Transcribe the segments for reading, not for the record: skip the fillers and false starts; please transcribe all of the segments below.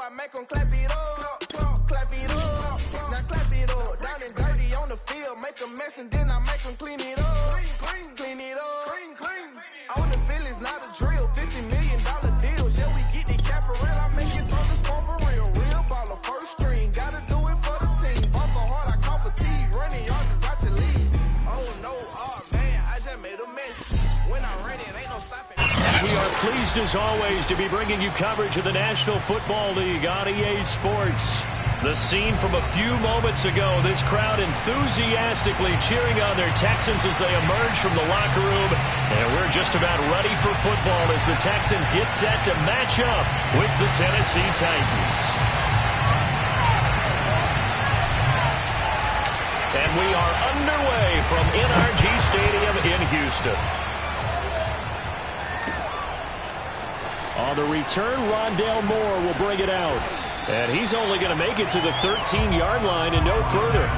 I make them clap it up, clap it up. Now clap it up, down and dirty on the field. Make a mess and then I make them clean it up, clean it up. On the field is not a drill, $50 million deals. Yeah, we get the cap for real. I make it throw the score for real. Real baller, first string, gotta do it for the team. Ball so hard, I call fatigue. Running yards is out the league. Oh no, oh man, I just made a mess. When I ran it, ain't no stopping. We are pleased as always to be bringing you coverage of the National Football League on EA Sports. The scene from a few moments ago, this crowd enthusiastically cheering on their Texans as they emerge from the locker room. And we're just about ready for football as the Texans get set to match up with the Tennessee Titans. And we are underway from NRG Stadium in Houston. On the return, Rondale Moore will bring it out. And he's only going to make it to the 13-yard line and no further.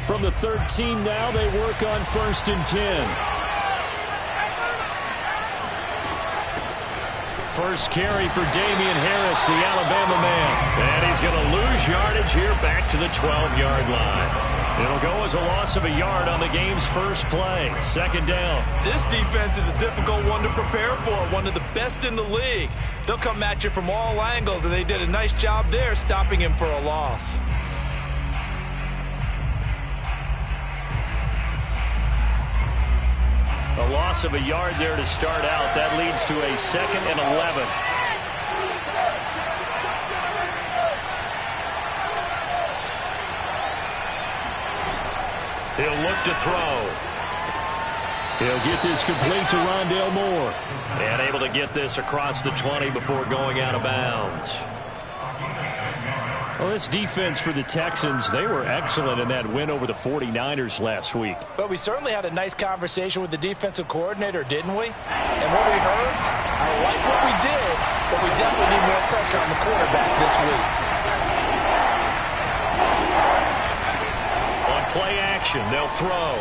From the 13 now, they work on 1st and 10. First carry for Damian Harris, the Alabama man. And he's going to lose yardage here back to the 12-yard line. It'll go as a loss of a yard on the game's first play. 2nd down. This defense is a difficult one to prepare for, one of the best in the league. They'll come at you from all angles, and they did a nice job there stopping him for a loss. A loss of a yard there to start out. That leads to a 2nd and 11. He'll look to throw. He'll get this complete to Rondale Moore. And able to get this across the 20 before going out of bounds. Well, this defense for the Texans, they were excellent in that win over the 49ers last week. But we certainly had a nice conversation with the defensive coordinator, didn't we? And what we heard, I like what we did, but we definitely need more pressure on the quarterback this week. On play action, they'll throw.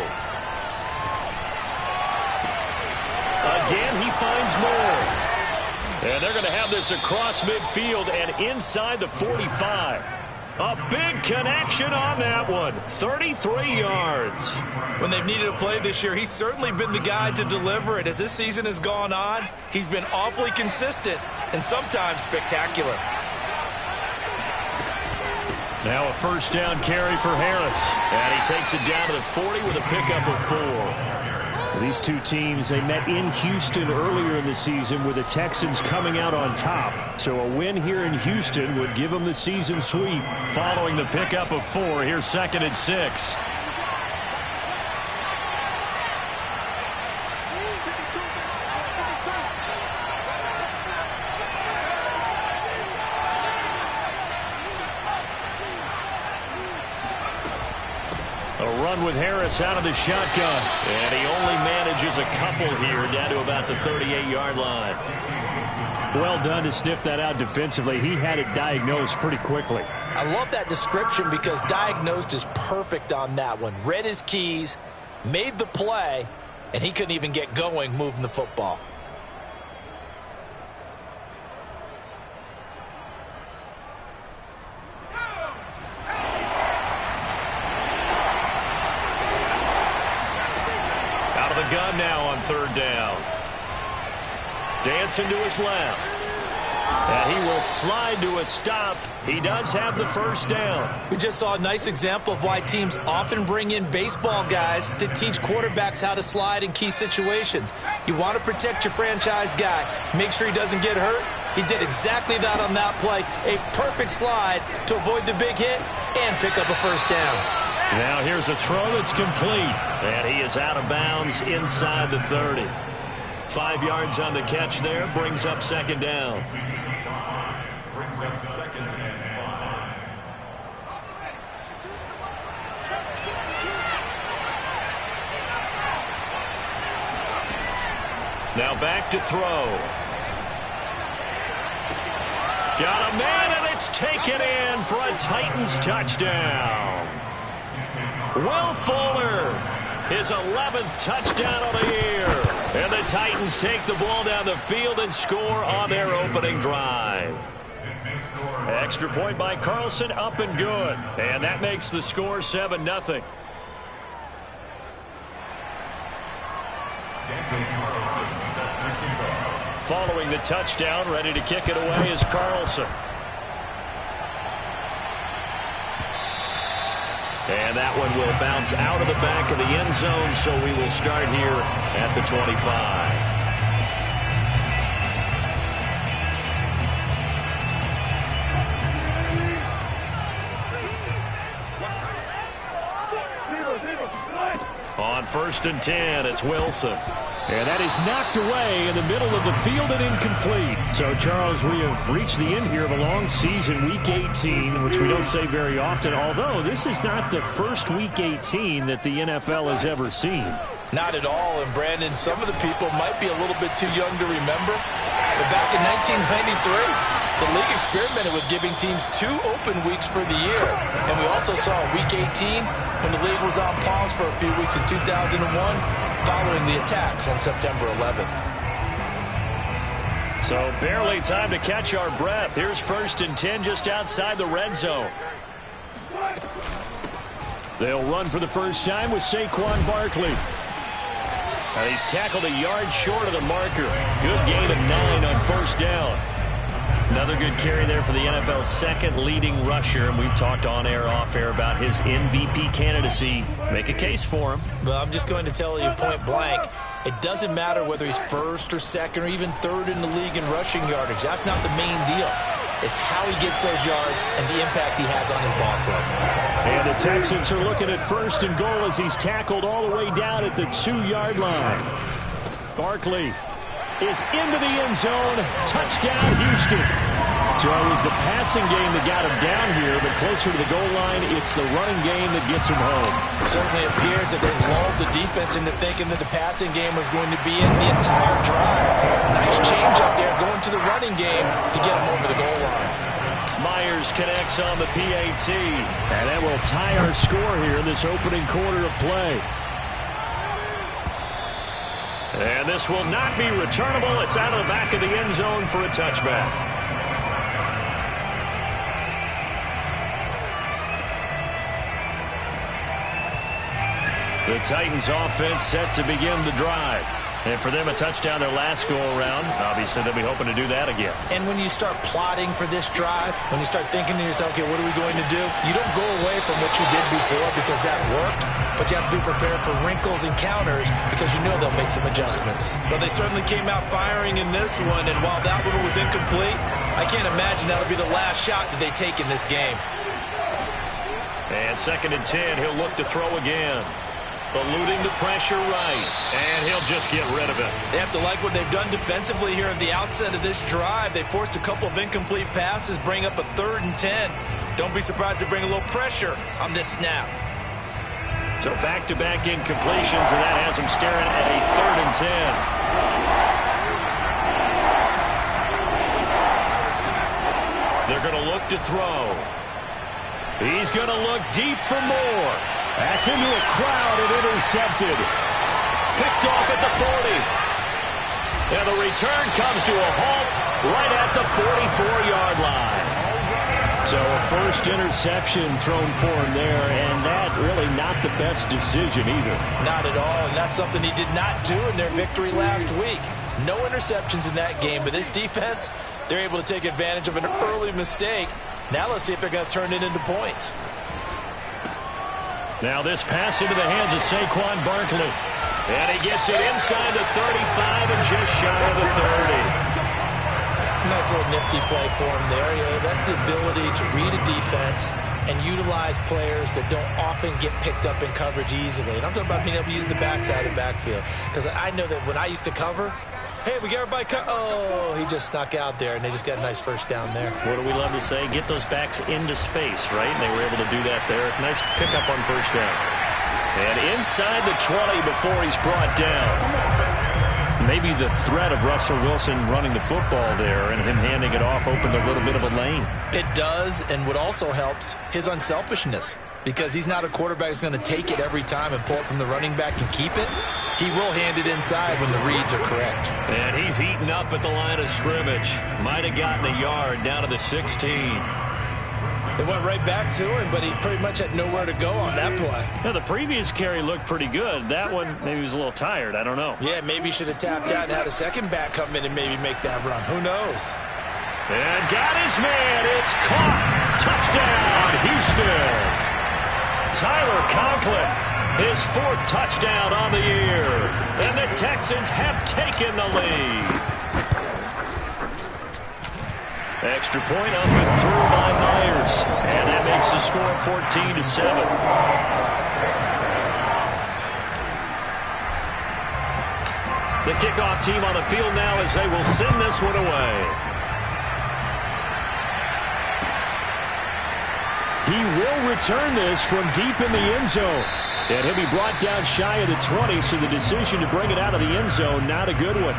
Again, he finds Moore. And they're going to have this across midfield and inside the 45. A big connection on that one. 33 yards. When they've needed a play this year, he's certainly been the guy to deliver it. As this season has gone on, he's been awfully consistent and sometimes spectacular. Now a 1st down carry for Harris. And he takes it down to the 40 with a pickup of 4. These two teams, they met in Houston earlier in the season with the Texans coming out on top. So a win here in Houston would give them the season sweep. Following the pickup of 4, here's 2nd and 6. With Harris out of the shotgun. And he only manages a couple here down to about the 38-yard line. Well done to sniff that out defensively. He had it diagnosed pretty quickly. I love that description because diagnosed is perfect on that one. Read his keys, made the play, and he couldn't even get going moving the football. Gun now on 3rd down. Dancing to his left. And he will slide to a stop. He does have the 1st down. We just saw a nice example of why teams often bring in baseball guys to teach quarterbacks how to slide in key situations. You want to protect your franchise guy. Make sure he doesn't get hurt. He did exactly that on that play. A perfect slide to avoid the big hit and pick up a 1st down. Now here's a throw that's complete. And he is out of bounds inside the 30. 5 yards on the catch there. Brings up 2nd down. Brings up 2nd and 5. Now back to throw. Got a man, and it's taken in for a Titans touchdown. Will Fuller, his 11th touchdown of the year. And the Titans take the ball down the field and score on their opening drive. Extra point by Carlson, up and good. And that makes the score 7-0. Following the touchdown, ready to kick it away is Carlson. And that one will bounce out of the back of the end zone, so we will start here at the 25. On 1st and 10, it's Wilson. And that is knocked away in the middle of the field and incomplete. So, Charles, we have reached the end here of a long season, Week 18, which we don't say very often, although this is not the first Week 18 that the NFL has ever seen. Not at all. And, Brandon, some of the people might be a little bit too young to remember. But back in 1993, the league experimented with giving teams 2 open weeks for the year. And we also saw Week 18 when the league was on pause for a few weeks in 2001 following the attacks on September 11th. So barely time to catch our breath. Here's 1st and 10 just outside the red zone. They'll run for the first time with Saquon Barkley. Now he's tackled a yard short of the marker. Good gain of 9 on 1st down. Another good carry there for the NFL's 2nd leading rusher, and we've talked on air, off air about his MVP candidacy. Make a case for him. Well, I'm just going to tell you point blank, it doesn't matter whether he's 1st or 2nd or even 3rd in the league in rushing yardage. That's not the main deal. It's how he gets those yards and the impact he has on his ball club. And the Texans are looking at 1st and goal as he's tackled all the way down at the 2-yard line. Barkley is into the end zone. Touchdown, Houston. So it was the passing game that got him down here, but closer to the goal line, it's the running game that gets him home. It certainly appears that they've lulled the defense into thinking that the passing game was going to be in the entire drive. Nice change up there going to the running game to get him over the goal line. Myers connects on the PAT. And that will tie our score here in this opening quarter of play. And this will not be returnable. It's out of the back of the end zone for a touchback. The Titans offense set to begin the drive. And for them, a touchdown their last go-around. Obviously, they'll be hoping to do that again. And when you start plotting for this drive, when you start thinking to yourself, okay, what are we going to do? You don't go away from what you did before because that worked, but you have to be prepared for wrinkles and counters because you know they'll make some adjustments. Well, they certainly came out firing in this one, and while that one was incomplete, I can't imagine that'll be the last shot that they take in this game. And 2nd and 10, he'll look to throw again. Eluding the pressure right, and he'll just get rid of it. They have to like what they've done defensively here at the outset of this drive. They forced a couple of incomplete passes, bring up a 3rd and 10. Don't be surprised to bring a little pressure on this snap. So back-to-back incompletions, and that has them staring at a 3rd and 10. They're going to look to throw. He's going to look deep for more. That's into a crowd and intercepted. Picked off at the 40. And the return comes to a halt right at the 44-yard line. So a first interception thrown for him there, and that really not the best decision either. Not at all, and that's something he did not do in their victory last week. No interceptions in that game, but this defense, they're able to take advantage of an early mistake. Now let's see if they're going to turn it into points. Now this pass into the hands of Saquon Barkley. And he gets it inside the 35 and just shy of the 30. Nice little nifty play for him there. Yeah, that's the ability to read a defense and utilize players that don't often get picked up in coverage easily. And I'm talking about being able to use the backside of the backfield. Because I know that when I used to cover, hey, we got everybody cut. Oh, he just snuck out there, and they just got a nice first down there. What do we love to say? Get those backs into space, right? And they were able to do that there. Nice pickup on 1st down. And inside the 20 before he's brought down. Maybe the threat of Russell Wilson running the football there and him handing it off opened a little bit of a lane. It does, and what also helps, his unselfishness. Because he's not a quarterback who's going to take it every time and pull it from the running back and keep it. He will hand it inside when the reads are correct. And he's eaten up at the line of scrimmage. Might have gotten a yard down to the 16. They went right back to him, but he pretty much had nowhere to go on that play. Now, the previous carry looked pretty good. That one, maybe he was a little tired. I don't know. Yeah, maybe he should have tapped out and had a second back come in and maybe make that run. Who knows? And got his man. It's caught. Touchdown, Houston. Tyler Conklin, his 4th touchdown on the year. And the Texans have taken the lead. Extra point up and through by Myers. And that makes the score 14-7. The kickoff team on the field now as they will send this one away. He will return this from deep in the end zone. And he'll be brought down shy of the 20, so the decision to bring it out of the end zone, not a good one.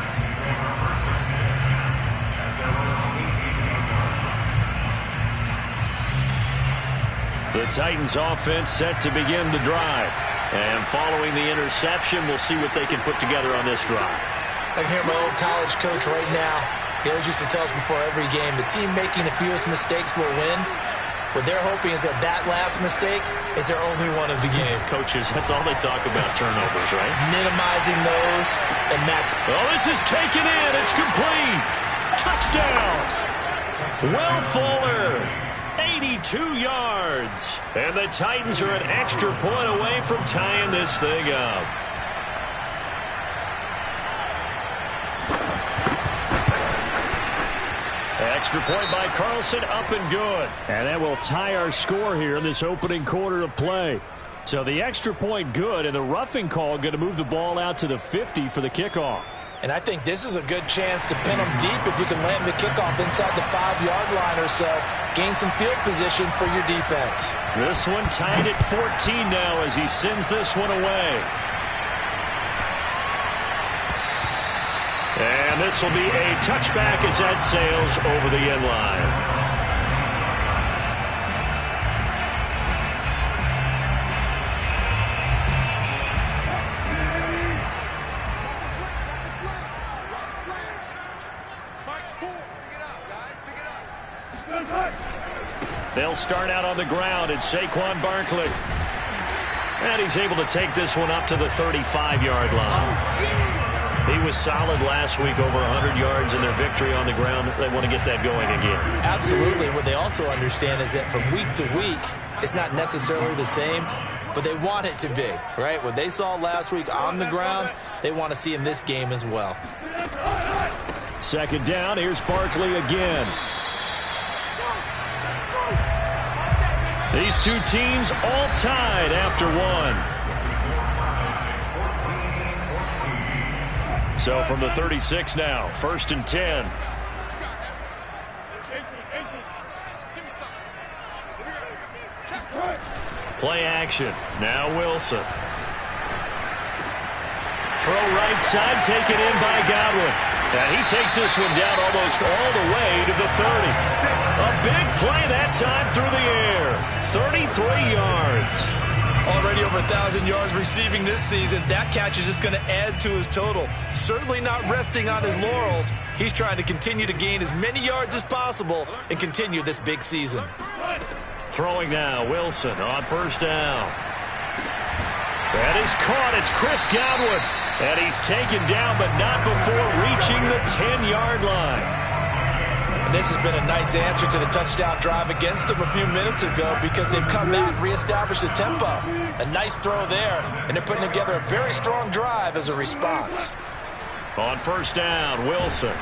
The Titans offense set to begin the drive. And following the interception, we'll see what they can put together on this drive. I can hear my old college coach right now. He always used to tell us before every game, the team making the fewest mistakes will win. What they're hoping is that that last mistake is their only one of the game. Coaches, that's all they talk about, turnovers, right? Minimizing those and max. Oh, this is taken in. It's complete. Touchdown. Will Fuller, 82 yards. And the Titans are an extra point away from tying this thing up. Extra point by Carlson, up and good. And that will tie our score here in this opening quarter of play. So the extra point good, and the roughing call going to move the ball out to the 50 for the kickoff. And I think this is a good chance to pin them deep if you can land the kickoff inside the 5-yard line or so. Gain some field position for your defense. This one tied at 14 now as he sends this one away. And this will be a touchback as that sails over the end line. They'll start out on the ground. It's Saquon Barkley. And he's able to take this one up to the 35-yard line. He was solid last week, over 100 yards in their victory on the ground. They want to get that going again. Absolutely. What they also understand is that from week to week, it's not necessarily the same, but they want it to be, right? What they saw last week on the ground, they want to see in this game as well. Second down, here's Barkley again. These two teams all tied after one. So from the 36 now, 1st and 10. Play action. Now Wilson. Throw right side, taken in by Godwin. And he takes this one down almost all the way to the 30. A big play that time through the air. 33 yards. Already over 1,000 yards receiving this season. That catch is just going to add to his total. Certainly not resting on his laurels. He's trying to continue to gain as many yards as possible and continue this big season. Throwing now, Wilson on 1st down. That is caught. It's Chris Godwin. And he's taken down, but not before reaching the 10-yard line. And this has been a nice answer to the touchdown drive against them a few minutes ago because they've come out and reestablished the tempo. A nice throw there, and they're putting together a very strong drive as a response. On 1st down, Wilson.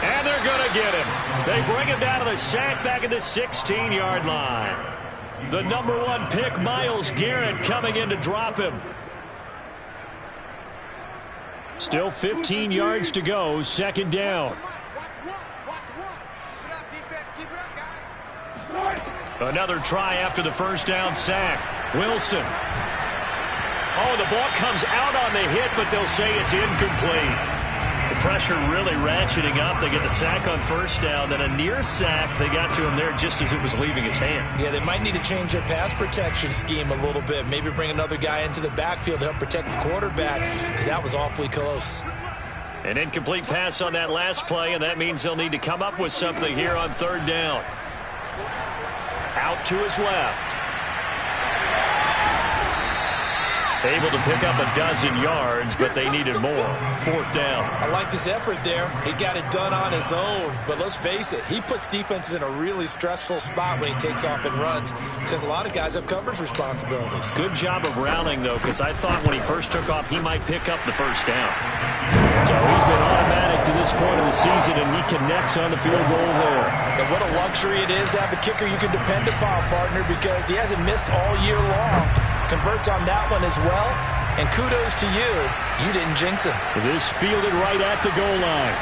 And they're going to get him. They bring him down to the sack back at the 16-yard line. The number 1 pick, Myles Garrett, coming in to drop him. Still 15 yards to go, 2nd down. Another try after the 1st down sack. Wilson. Oh, the ball comes out on the hit, but they'll say it's incomplete. The pressure really ratcheting up. They get the sack on first down, then a near sack. They got to him there just as it was leaving his hand. Yeah, they might need to change their pass protection scheme a little bit. Maybe bring another guy into the backfield to help protect the quarterback, because that was awfully close. An incomplete pass on that last play, and that means they'll need to come up with something here on third down. Out to his left. Able to pick up a dozen yards, but they needed more. Fourth down. I like his effort there. He got it done on his own. But let's face it, he puts defenses in a really stressful spot when he takes off and runs, because a lot of guys have coverage responsibilities. Good job of rallying, though, because I thought when he first took off, he might pick up the first down. So he's been automatic to this point of the season, and he connects on the field goal there. And what a luxury it is to have a kicker you can depend upon, partner, because he hasn't missed all year long. Converts on that one as well, and kudos to you. You didn't jinx him. This fielded right at the goal line.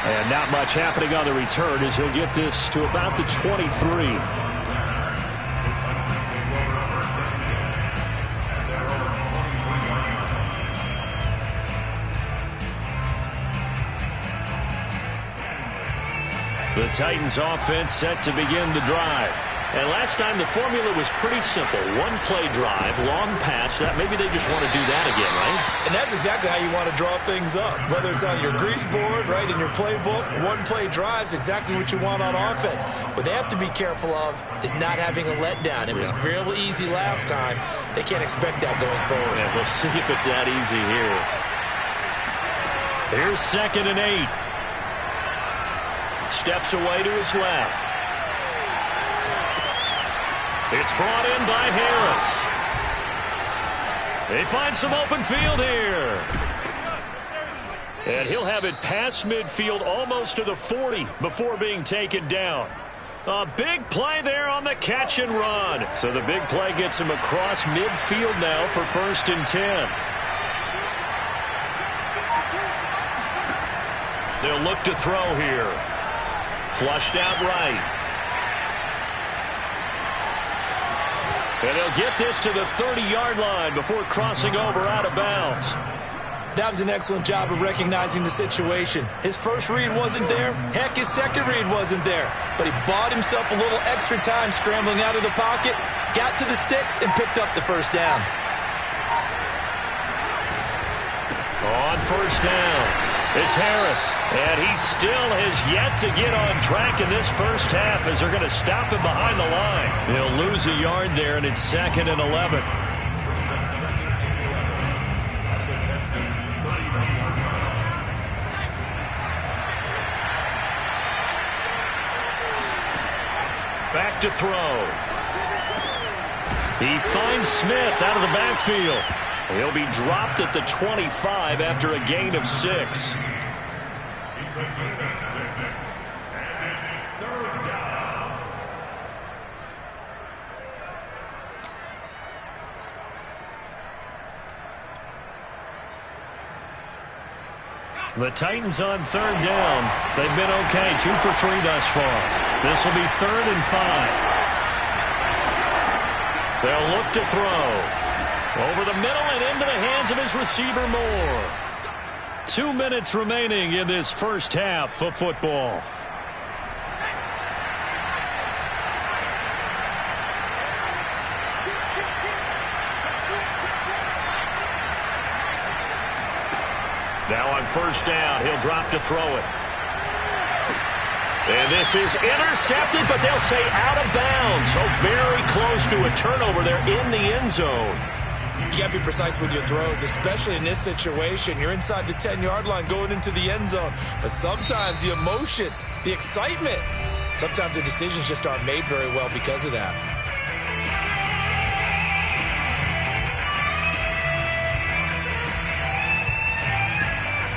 And not much happening on the return as he'll get this to about the 23. The Titans offense set to begin the drive. And last time the formula was pretty simple. One play drive, long pass. That maybe they just want to do that again, right? And that's exactly how you want to draw things up. Whether it's on your grease board, right, in your playbook, one play drive's exactly what you want on offense. What they have to be careful of is not having a letdown. It was real easy last time. They can't expect that going forward. Yeah, we'll see if it's that easy here. Here's 2nd and 8. Steps away to his left. It's brought in by Harris. They find some open field here. And he'll have it past midfield almost to the 40 before being taken down. A big play there on the catch and run. So the big play gets him across midfield now for 1st and 10. They'll look to throw here. Flushed out right. And he'll get this to the 30-yard line before crossing over out of bounds. That was an excellent job of recognizing the situation. His first read wasn't there. Heck, his second read wasn't there. But he bought himself a little extra time scrambling out of the pocket, got to the sticks, and picked up the first down. On first down, it's Harris. And he still has yet to get on track in this first half as they're going to stop him behind the line. He'll lose a yard there, and it's 2nd and 11. Back to throw. He finds Smith out of the backfield. He'll be dropped at the 25 after a gain of 6. The Titans on 3rd down. They've been okay, 2 for 3 thus far. This will be 3rd and 5. They'll look to throw. Over the middle and into the hands of his receiver Moore. 2 minutes remaining in this first half of football. Now on first down, he'll drop to throw it. And this is intercepted, but they'll say out of bounds. So very close to a turnover there in the end zone. You got to be precise with your throws, especially in this situation. You're inside the 10-yard line going into the end zone. But sometimes the emotion, the excitement, sometimes the decisions just aren't made very well because of that.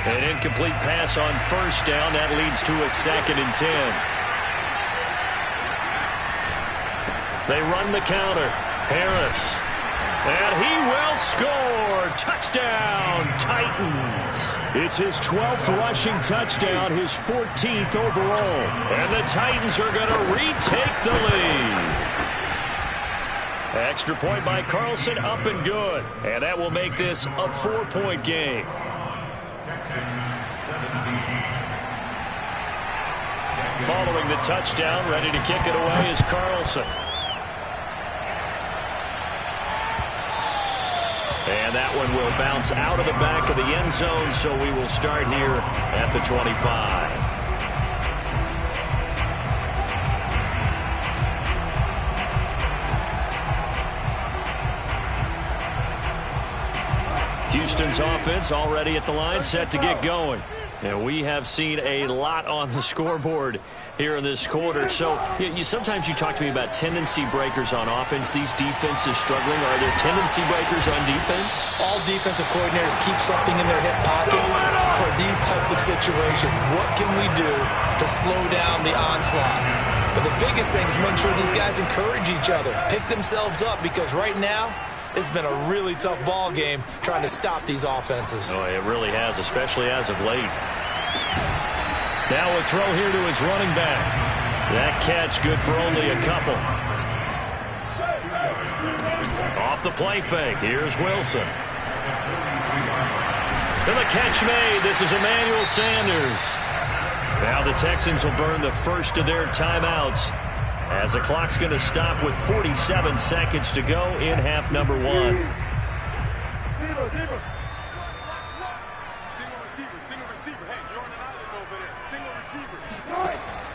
An incomplete pass on first down. That leads to a 2nd and 10. They run the counter. Harris. And he will score. Touchdown, Titans. It's his 12th rushing touchdown, his 14th overall. And the Titans are going to retake the lead. Extra point by Carlson, up and good. And that will make this a 4-point game. Following the touchdown, ready to kick it away is Carlson. And that one will bounce out of the back of the end zone, so we will start here at the 25. Houston's offense already at the line, set to get going. And we have seen a lot on the scoreboard here in this quarter. So sometimes you talk to me about tendency breakers on offense. These defenses struggling. Are there tendency breakers on defense? All defensive coordinators keep something in their hip pocket for these types of situations. What can we do to slow down the onslaught? But the biggest thing is make sure these guys encourage each other, pick themselves up, because right now it's been a really tough ball game trying to stop these offenses. Oh, it really has, especially as of late. Now a throw here to his running back. That catch good for only a couple. Off the play fake. Here's Wilson. And the catch made. This is Emmanuel Sanders. Now the Texans will burn the first of their timeouts, as the clock's going to stop with 47 seconds to go in half number one.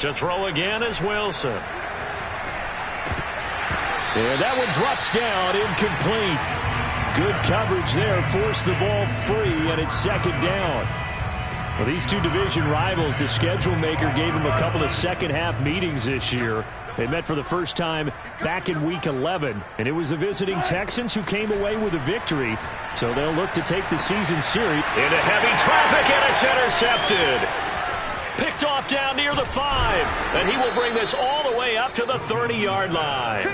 To throw again is Wilson. And that one drops down, incomplete. Good coverage there, forced the ball free, and it's second down. Well, these two division rivals, the schedule maker gave them a couple of second-half meetings this year. They met for the first time back in Week 11, and it was the visiting Texans who came away with a victory. So they'll look to take the season series. Into heavy traffic, and it's intercepted. Picked off down near the 5, and he will bring this all the way up to the 30-yard line.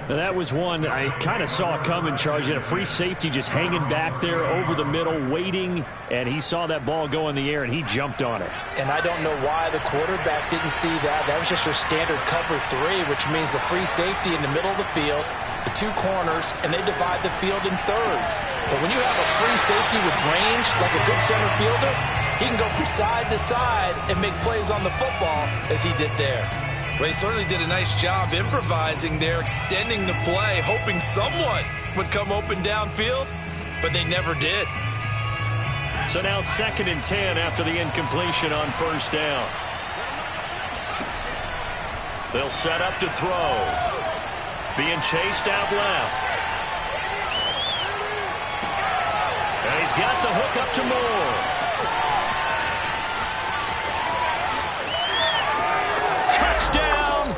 Now that was one I kind of saw coming, Charles. You had a free safety just hanging back there over the middle, waiting, and he saw that ball go in the air, and he jumped on it. And I don't know why the quarterback didn't see that. That was just your standard cover 3, which means the free safety in the middle of the field, the two corners, and they divide the field in thirds. But when you have a free safety with range, like a good center fielder, he can go from side to side and make plays on the football as he did there. Well, he certainly did a nice job improvising there, extending the play, hoping someone would come open downfield, but they never did. So now 2nd and 10 after the incompletion on first down. They'll set up to throw. Being chased out left. And he's got the hook up to Moore.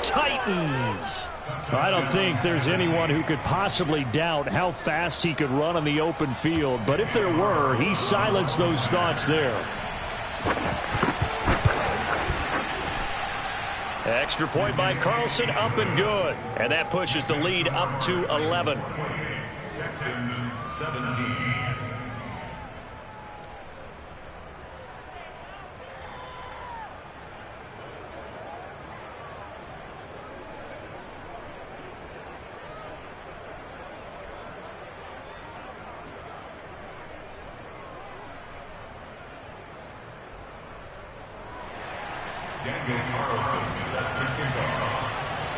Titans. I don't think there's anyone who could possibly doubt how fast he could run on the open field, but if there were, he silenced those thoughts there. Extra point by Carlson, up and good. And that pushes the lead up to 11. Texans 17.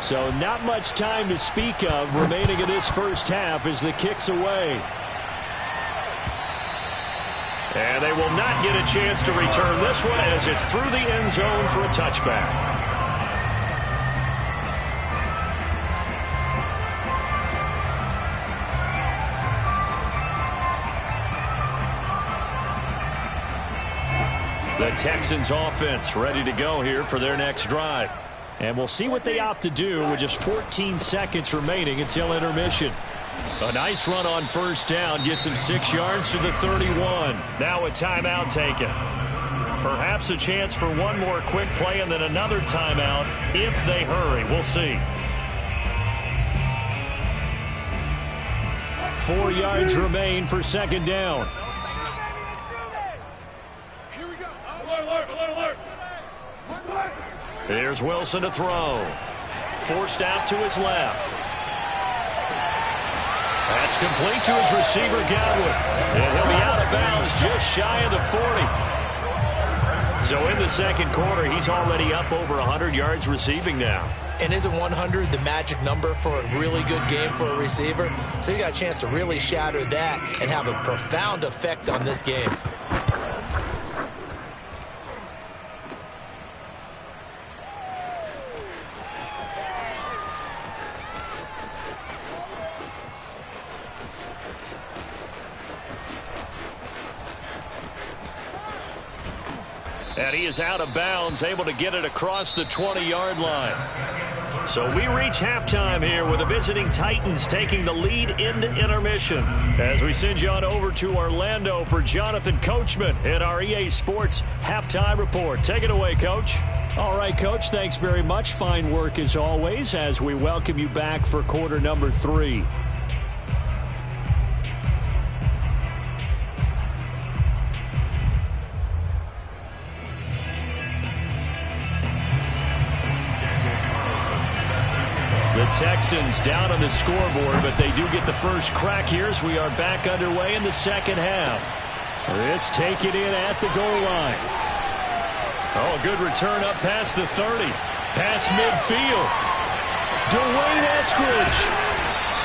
So not much time to speak of remaining in this first half as the kick's away. And they will not get a chance to return this one as it's through the end zone for a touchback. The Texans offense ready to go here for their next drive. And we'll see what they opt to do with just 14 seconds remaining until intermission. A nice run on first down gets him 6 yards to the 31. Now a timeout taken. Perhaps a chance for one more quick play and then another timeout if they hurry. We'll see. 4 yards remain for second down. Here's Wilson to throw. Forced out to his left. That's complete to his receiver, Godwin. And he'll be out of bounds just shy of the 40. So in the second quarter, he's already up over 100 yards receiving now. And isn't 100 the magic number for a really good game for a receiver? So you got a chance to really shatter that and have a profound effect on this game. And he is out of bounds, able to get it across the 20-yard line. So we reach halftime here with the visiting Titans taking the lead into intermission. As we send you on over to Orlando for Jonathan Coachman in our EA Sports Halftime Report. Take it away, Coach. All right, Coach, thanks very much. Fine work as always as we welcome you back for quarter number 3. The Texans down on the scoreboard, but they do get the first crack here as we are back underway in the second half. This taken in at the goal line. Oh, good return up past the 30. Past midfield. Dwayne Eskridge.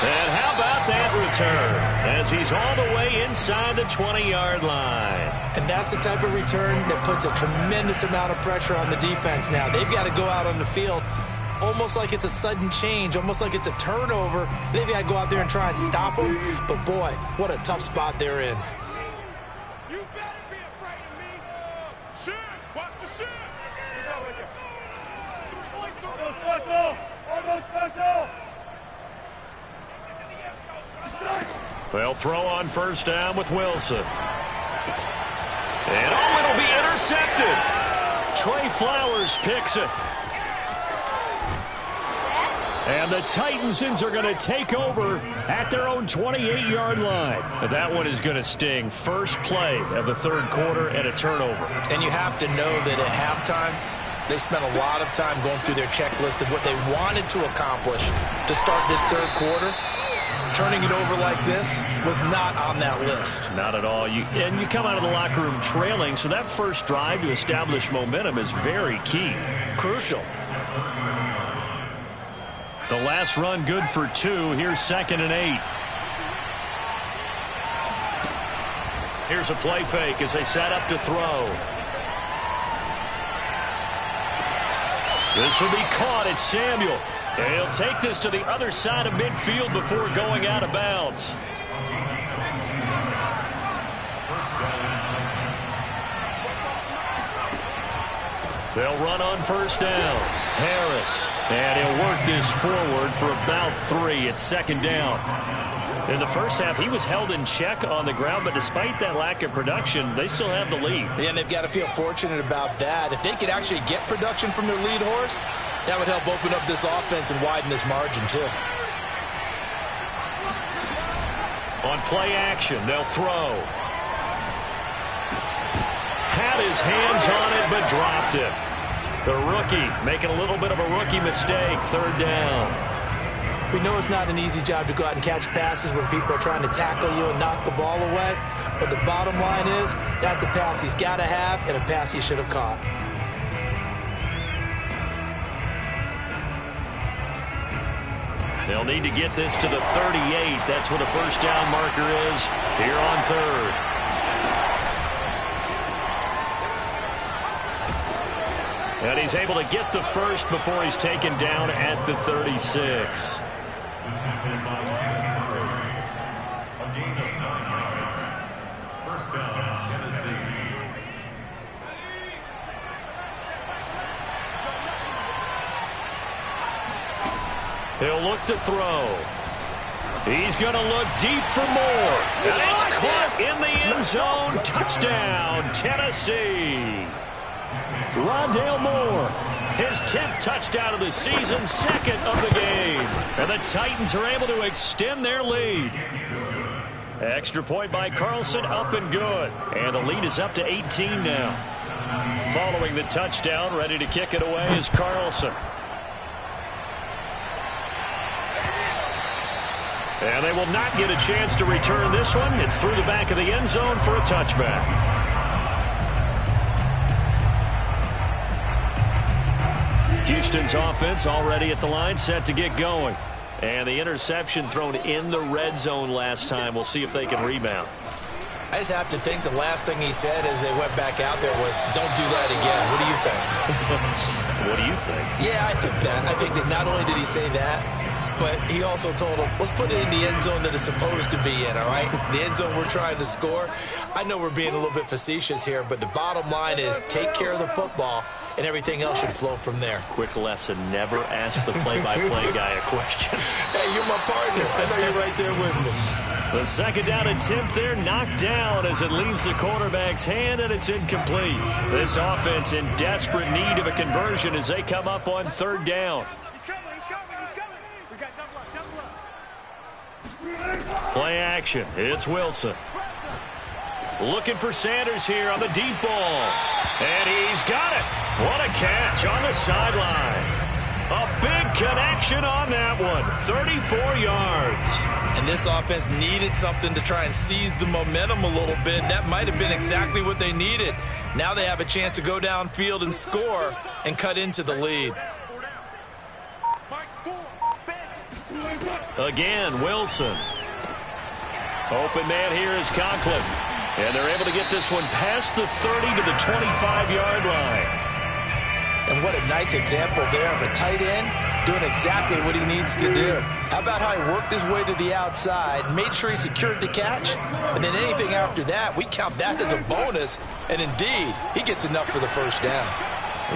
And how about that return as he's all the way inside the 20-yard line. And that's the type of return that puts a tremendous amount of pressure on the defense now. They've got to go out on the field almost like it's a sudden change, almost like it's a turnover. They've got to go out there and try and stop them. But, boy, what a tough spot they're in. You better be afraid of me. Shoot! Watch the shoot! They'll throw on first down with Wilson. And, oh, it'll be intercepted. Trey Flowers picks it. And the Titans are going to take over at their own 28-yard line. That one is going to sting. First play of the third quarter and a turnover. And you have to know that at halftime, they spent a lot of time going through their checklist of what they wanted to accomplish to start this third quarter. Turning it over like this was not on that list. Not at all. You come out of the locker room trailing, so that first drive to establish momentum is very key. Crucial. The last run good for 2. Here's 2nd and 8. Here's a play fake as they set up to throw. This will be caught. It's Samuel. And he'll take this to the other side of midfield before going out of bounds. They'll run on first down. Harris. And he'll work this forward for about 3 at 2nd down. In the first half, he was held in check on the ground, but despite that lack of production, they still have the lead. Yeah, and they've got to feel fortunate about that. If they could actually get production from their lead horse, that would help open up this offense and widen this margin, too. On play action, they'll throw. Had his hands on it, but dropped it. The rookie making a little bit of a rookie mistake, 3rd down. We know it's not an easy job to go out and catch passes when people are trying to tackle you and knock the ball away. But the bottom line is, that's a pass he's got to have and a pass he should have caught. They'll need to get this to the 38. That's what a first down marker is here on 3rd. And he's able to get the first before he's taken down at the 36. First down, Tennessee. He'll look to throw. He's going to look deep for more. And it's caught in the end zone. Touchdown, Tennessee. Rondale Moore. His 10th touchdown of the season, 2nd of the game. And the Titans are able to extend their lead. Extra point by Carlson, up and good. And the lead is up to 18 now. Following the touchdown, ready to kick it away is Carlson. And they will not get a chance to return this one. It's through the back of the end zone for a touchback. Houston's offense already at the line, set to get going. And the interception thrown in the red zone last time. We'll see if they can rebound. I just have to think the last thing he said as they went back out there was, don't do that again. What do you think? What do you think? Yeah, I think that. I think that not only did he say that, but he also told him, let's put it in the end zone that it's supposed to be in, all right? The end zone we're trying to score. I know we're being a little bit facetious here, but the bottom line is take care of the football, and everything else should flow from there. Quick lesson, never ask the play-by-play guy a question. Hey, you're my partner. I know you're right there with me. The second down attempt there knocked down as it leaves the quarterback's hand, and it's incomplete. This offense in desperate need of a conversion as they come up on third down. Play action. It's Wilson. Looking for Sanders here on the deep ball. And he's got it. What a catch on the sideline. A big connection on that one. 34 yards. And this offense needed something to try and seize the momentum a little bit. That might have been exactly what they needed. Now they have a chance to go downfield and score and cut into the lead. Again, Wilson. Open man here is Conklin. And they're able to get this one past the 30 to the 25-yard line. And what a nice example there of a tight end doing exactly what he needs to do. How about how he worked his way to the outside, made sure he secured the catch, and then anything after that, we count that as a bonus. And indeed, he gets enough for the first down.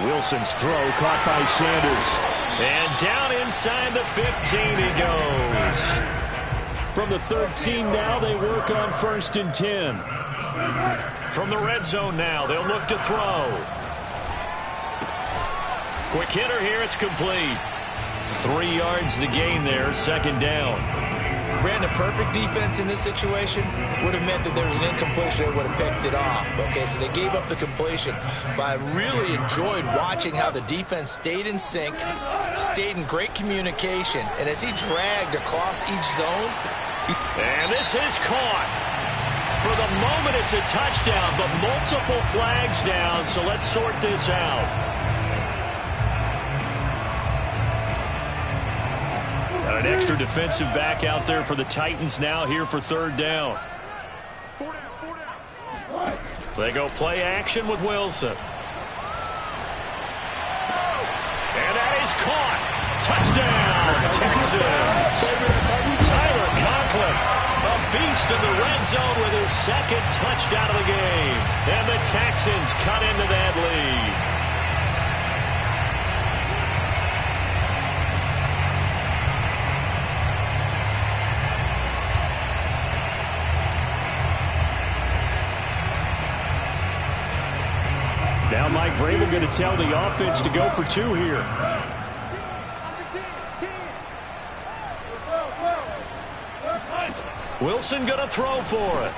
Wilson's throw caught by Sanders. And down inside the 15 he goes. From the 13 now, they work on 1st and 10. From the red zone now, they'll look to throw. Quick hitter here, it's complete. 3 yards the gain there, second down. Brandon, perfect defense in this situation would have meant that there was an incompletion. They would have picked it off. Okay, so they gave up the completion. But I really enjoyed watching how the defense stayed in sync, stayed in great communication, and as he dragged across each zone. And this is caught. For the moment, it's a touchdown, but multiple flags down, so let's sort this out. An extra defensive back out there for the Titans now here for third down. They go play action with Wilson. And that is caught. Touchdown, Texans. Tyler Conklin, a beast in the red zone with his second touchdown of the game. And the Texans cut into that lead. Now Mike Vrabel going to tell the offense to go for 2 here. Wilson going to throw for it.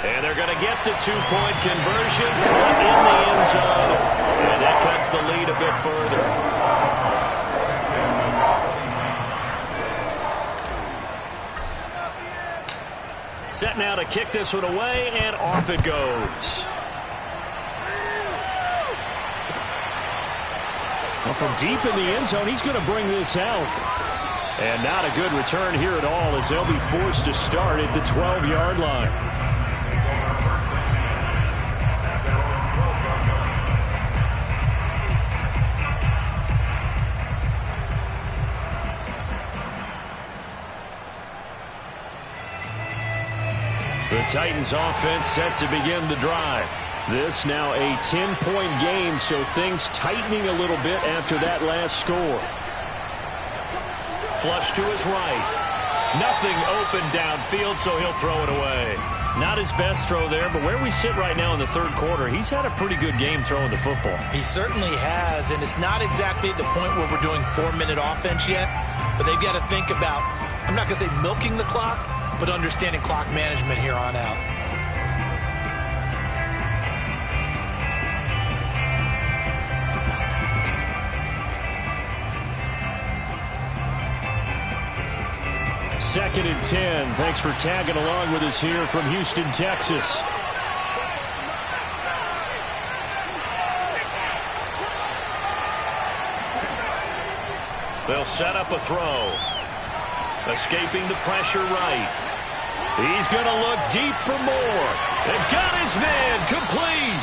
And they're going to get the 2-point conversion in the end zone. And that cuts the lead a bit further. Set now to kick this one away, and off it goes. Well, from deep in the end zone, he's going to bring this out. And not a good return here at all as they'll be forced to start at the 12-yard line. The Titans offense set to begin the drive. This now a 10-point game, so things tightening a little bit after that last score. Flush to his right. Nothing open downfield, so he'll throw it away. Not his best throw there, but where we sit right now in the third quarter, he's had a pretty good game throwing the football. He certainly has, and it's not exactly at the point where we're doing 4-minute offense yet, but they've got to think about, I'm not going to say milking the clock, but understanding clock management here on out. Second and 10. Thanks for tagging along with us here from Houston, Texas. They'll set up a throw. Escaping the pressure right. He's going to look deep for more. And got his man complete.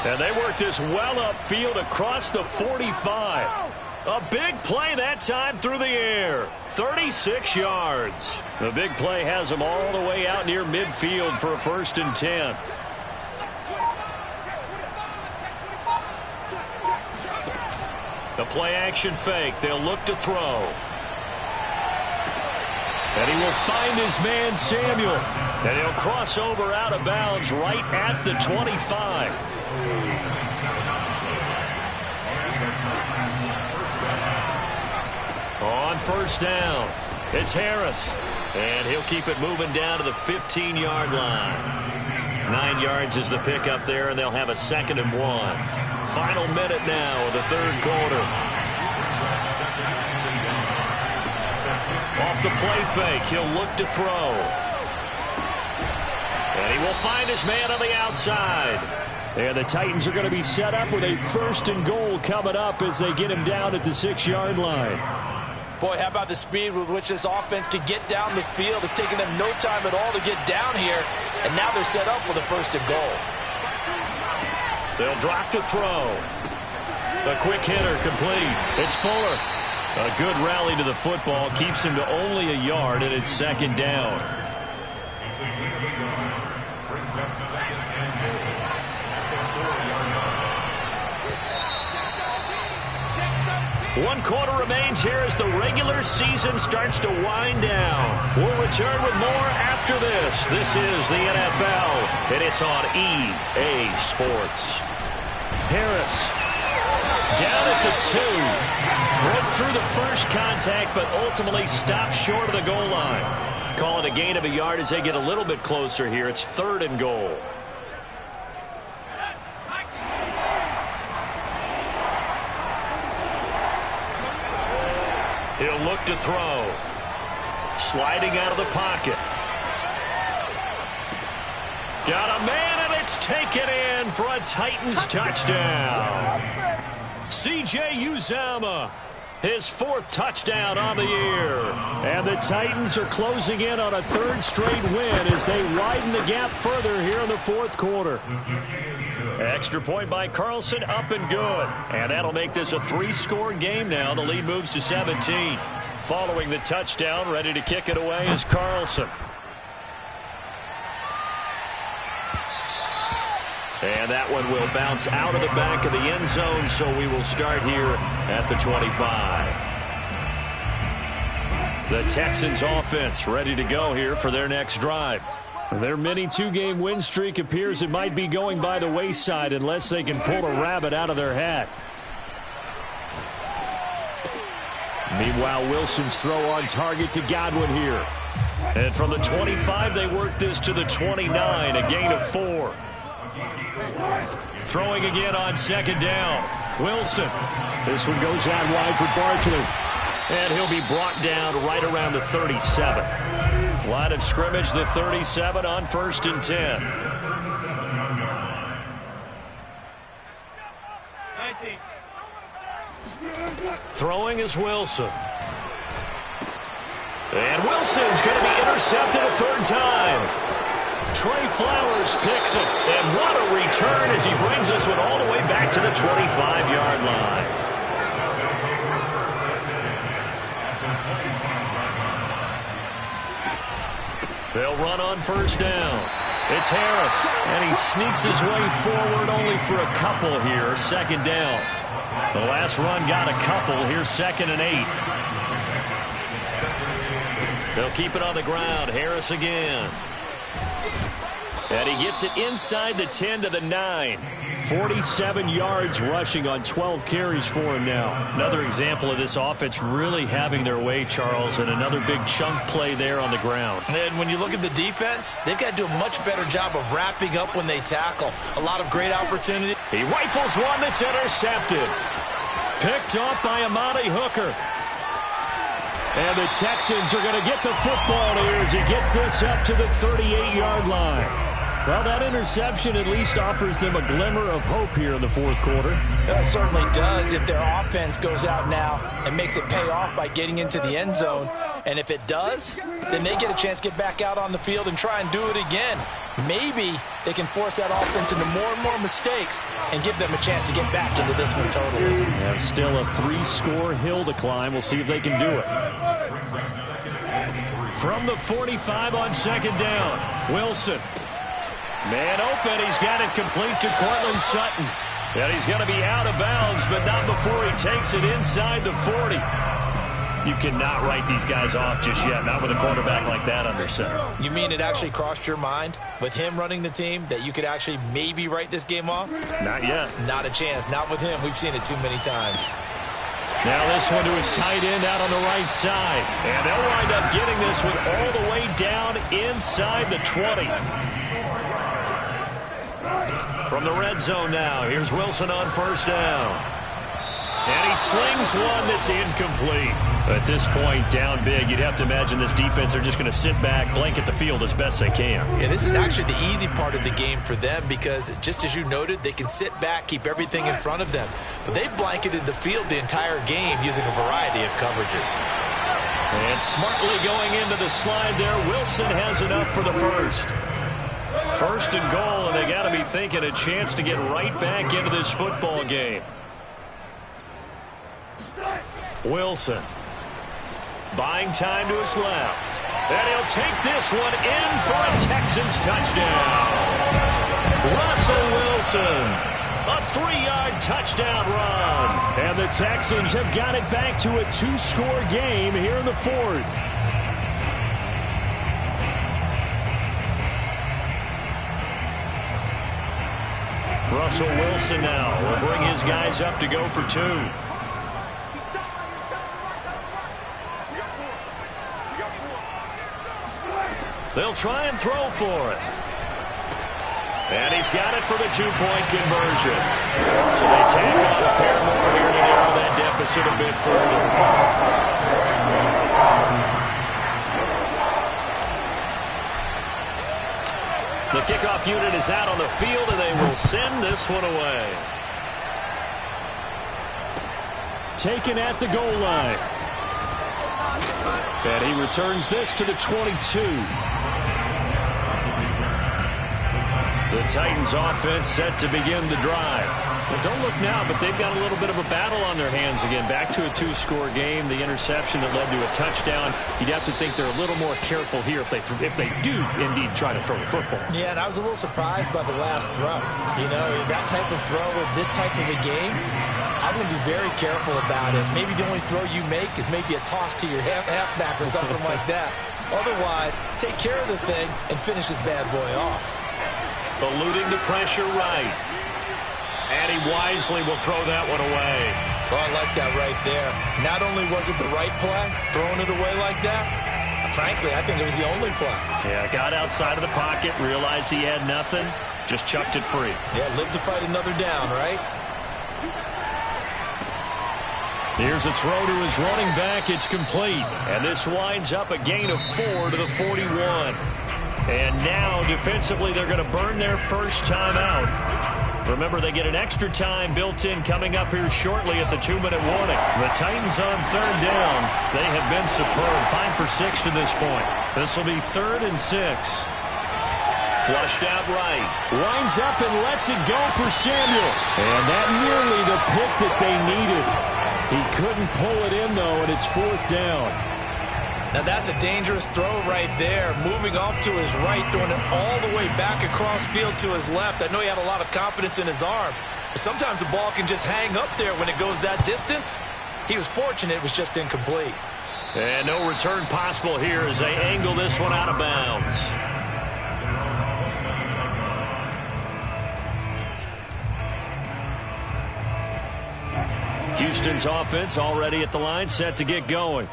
And they work this well upfield across the 45. A big play that time through the air. 36 yards. The big play has them all the way out near midfield for a 1st and 10. The play action fake. They'll look to throw. And he will find his man Samuel. And he'll cross over out of bounds right at the 25. On 1st down, it's Harris. And he'll keep it moving down to the 15-yard line. 9 yards is the pickup there, and they'll have a 2nd and 1. Final minute now of the 3rd quarter. Off the play fake, he'll look to throw. And he will find his man on the outside. And the Titans are going to be set up with a 1st and goal coming up as they get him down at the 6-yard line. Boy, how about the speed with which this offense can get down the field? It's taken them no time at all to get down here. And now they're set up with a 1st and goal. They'll drop to throw. A quick hitter complete. It's Fuller. A good rally to the football keeps him to only a yard, and it's 2nd down. 1 quarter remains here as the regular season starts to wind down. We'll return with more after this. This is the NFL, and it's on EA Sports. Harris down at the 2. Broke through the first contact, but ultimately stopped short of the goal line. Call it a gain of a yard as they get a little bit closer here. It's 3rd and goal. He'll look to throw. Sliding out of the pocket. Got a man, and it's taken in for a Titans touchdown. C.J. Uzomah, his 4th touchdown on the year. And the Titans are closing in on a 3rd straight win as they widen the gap further here in the 4th quarter. Extra point by Carlson, up and good. And that'll make this a 3-score game now. The lead moves to 17. Following the touchdown, ready to kick it away is Carlson. And that one will bounce out of the back of the end zone, so we will start here at the 25. The Texans offense ready to go here for their next drive. Their mini 2-game win streak appears it might be going by the wayside unless they can pull a rabbit out of their hat. Meanwhile, Wilson's throw on target to Godwin here. And from the 25, they work this to the 29, a gain of 4. Throwing again on 2nd down. Wilson. This one goes out wide for Barkley. And he'll be brought down right around the 37. Line of scrimmage, the 37 on 1st and 10. Throwing is Wilson. And Wilson's going to be intercepted a 3rd time. Trey Flowers picks it. And what a return as he brings this one all the way back to the 25-yard line. They'll run on 1st down. It's Harris. And he sneaks his way forward only for a couple here. 2nd down. The last run got a couple. Here's 2nd and 8. They'll keep it on the ground. Harris again. And he gets it inside the 10 to the 9. 47 yards rushing on 12 carries for him now. Another example of this offense really having their way, Charles, and another big chunk play there on the ground. And when you look at the defense, they've got to do a much better job of wrapping up when they tackle. A lot of great opportunity. He rifles one that's intercepted. Picked off by Amani Hooker. And the Texans are going to get the football here as he gets this up to the 38-yard line. Well, that interception at least offers them a glimmer of hope here in the fourth quarter. That certainly does if their offense goes out now and makes it pay off by getting into the end zone. And if it does, then they get a chance to get back out on the field and try and do it again. Maybe they can force that offense into more and more mistakes and give them a chance to get back into this one totally. Yeah, still a 3-score hill to climb. We'll see if they can do it. From the 45 on second down, Wilson. Man open, he's got it complete to Cortland Sutton. And he's going to be out of bounds, but not before he takes it inside the 40. You cannot write these guys off just yet, not with a quarterback like that under center. You mean it actually crossed your mind with him running the team that you could actually maybe write this game off? Not yet. Not a chance. Not with him. We've seen it too many times. Now this one to his tight end out on the right side. And they'll wind up getting this one all the way down inside the 20. From the red zone now, here's Wilson on first down. And he slings one that's incomplete. At this point, down big, you'd have to imagine this defense are just going to sit back, blanket the field as best they can. Yeah, this is actually the easy part of the game for them because, just as you noted, they can sit back, keep everything in front of them. But they've blanketed the field the entire game using a variety of coverages. And smartly going into the slide there, Wilson has enough for the first. First and goal, and they got to be thinking a chance to get right back into this football game. Wilson buying time to his left, and he'll take this one in for a Texans touchdown. Russell Wilson, a 3-yard touchdown run, and the Texans have got it back to a 2-score game here in the fourth. Russell Wilson now will bring his guys up to go for 2. They'll try and throw for it. And he's got it for the 2-point conversion. So they tack on a pair more here to narrow that deficit a bit further. The kickoff unit is out on the field, and they will send this one away. Taken at the goal line. And he returns this to the 22. The Titans offense set to begin the drive. Well, don't look now, but they've got a little bit of a battle on their hands again. Back to a 2-score game. The interception that led to a touchdown. You'd have to think they're a little more careful here if they do indeed try to throw the football. Yeah, and I was a little surprised by the last throw. You know, that type of throw with this type of a game, I'm going to be very careful about it. Maybe the only throw you make is maybe a toss to your halfback or something like that. Otherwise, take care of the thing and finish this bad boy off. Eluding the pressure right. And he wisely will throw that one away. Oh, I like that right there. Not only was it the right play, throwing it away like that, frankly, I think it was the only play. Yeah, got outside of the pocket, realized he had nothing, just chucked it free. Yeah, live to fight another down, right? Here's a throw to his running back. It's complete. And this winds up a gain of 4 to the 41. And now, defensively, they're going to burn their first time out. Remember, they get an extra time built in coming up here shortly at the 2-minute warning. The Titans on third down. They have been superb. 5 for 6 to this point. This will be 3rd and 6. Flushed out right. Winds up and lets it go for Samuel. And that nearly the pick that they needed. He couldn't pull it in, though, and it's 4th down. Now that's a dangerous throw right there. Moving off to his right, throwing it all the way back across field to his left. I know he had a lot of confidence in his arm. But sometimes the ball can just hang up there when it goes that distance. He was fortunate it was just incomplete. And no return possible here as they angle this one out of bounds. Houston's offense already at the line, set to get going.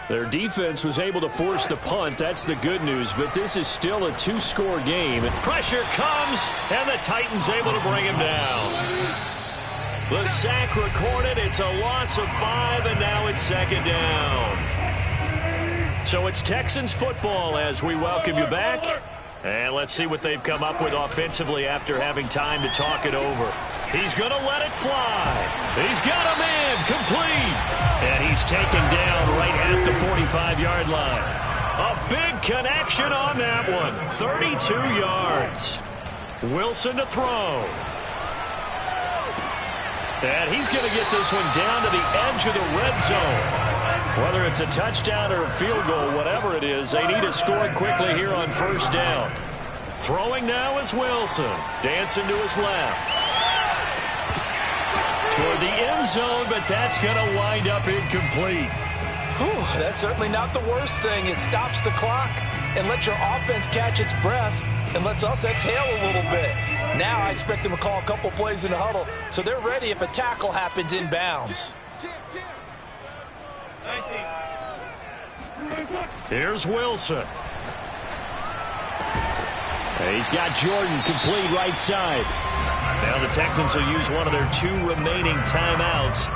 Their defense was able to force the punt. That's the good news, but this is still a 2-score game. Pressure comes, and the Titans able to bring him down. The sack recorded. It's a loss of 5, and now it's 2nd down. So it's Texans football as we welcome you back. And let's see what they've come up with offensively after having time to talk it over. He's going to let it fly. He's got a man complete. And he's taken down right at the 45-yard line. A big connection on that one. 32 yards. Wilson to throw. And he's going to get this one down to the edge of the red zone. Whether it's a touchdown or a field goal, whatever it is, they need to score quickly here on first down. Throwing now is Wilson. Dancing to his left. Toward the end zone, but that's going to wind up incomplete. Whew, that's certainly not the worst thing. It stops the clock and lets your offense catch its breath and lets us exhale a little bit. Now I expect them to call a couple plays in the huddle, so they're ready if a tackle happens inbounds. Here's Wilson. He's got Jordan complete right side. Now the Texans will use one of their 2 remaining timeouts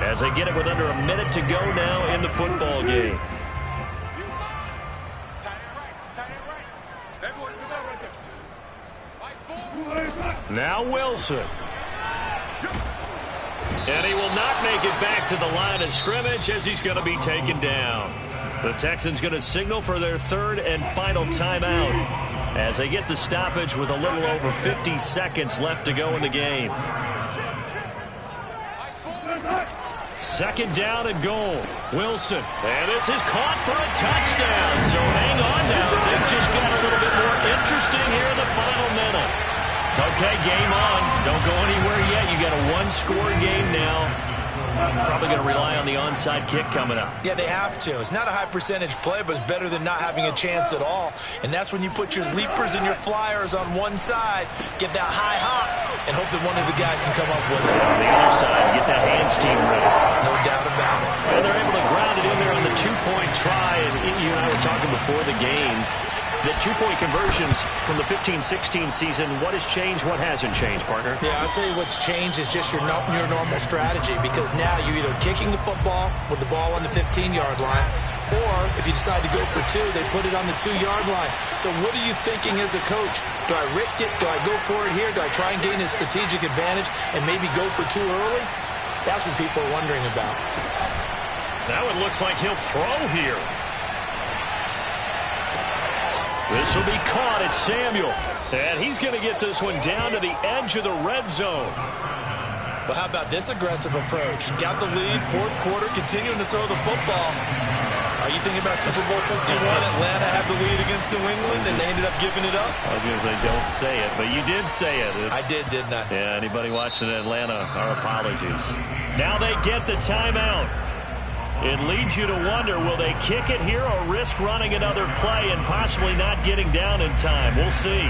as they get it with under a minute to go now in the football game. Now Wilson. And he will not make it back to the line of scrimmage as he's going to be taken down. The Texans going to signal for their 3rd and final timeout as they get the stoppage with a little over 50 seconds left to go in the game. 2nd down and goal. Wilson. And this is caught for a touchdown. So hang on now. They've just got a little bit more interesting here in the final minute. Okay, game on. Don't go anywhere yet. You got a 1-score game now. Probably going to rely on the onside kick coming up. Yeah, they have to. It's not a high percentage play, but it's better than not having a chance at all. And that's when you put your leapers and your flyers on one side, get that high hop, and hope that one of the guys can come up with it. On the other side, get that hands team ready. No doubt about it. And they're able to ground it in there on the 2-point try. And you and I were talking before the game. The 2-point conversions from the 15-16 season, what has changed, what hasn't changed, partner? Yeah, I'll tell you what's changed is just your normal strategy, because now you're either kicking the football with the ball on the 15-yard line, or if you decide to go for 2, they put it on the 2-yard line. So what are you thinking as a coach? Do I risk it? Do I go for it here? Do I try and gain a strategic advantage and maybe go for 2 early? That's what people are wondering about. Now it looks like he'll throw here. This will be caught at Samuel. And he's going to get this one down to the edge of the red zone. Well, how about this aggressive approach? Got the lead, 4th quarter, continuing to throw the football. Are you thinking about Super Bowl 51? Atlanta had the lead against New England, and they ended up giving it up? I was going to say, don't say it, but you did say it. I did, didn't I? Yeah, anybody watching Atlanta, our apologies. Now they get the timeout. It leads you to wonder, will they kick it here or risk running another play and possibly not getting down in time? We'll see.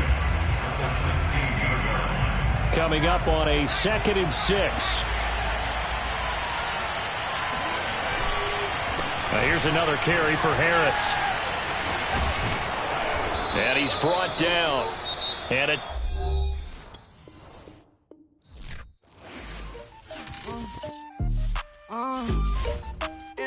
Coming up on a 2nd and 6. Now here's another carry for Harris. And he's brought down. And it...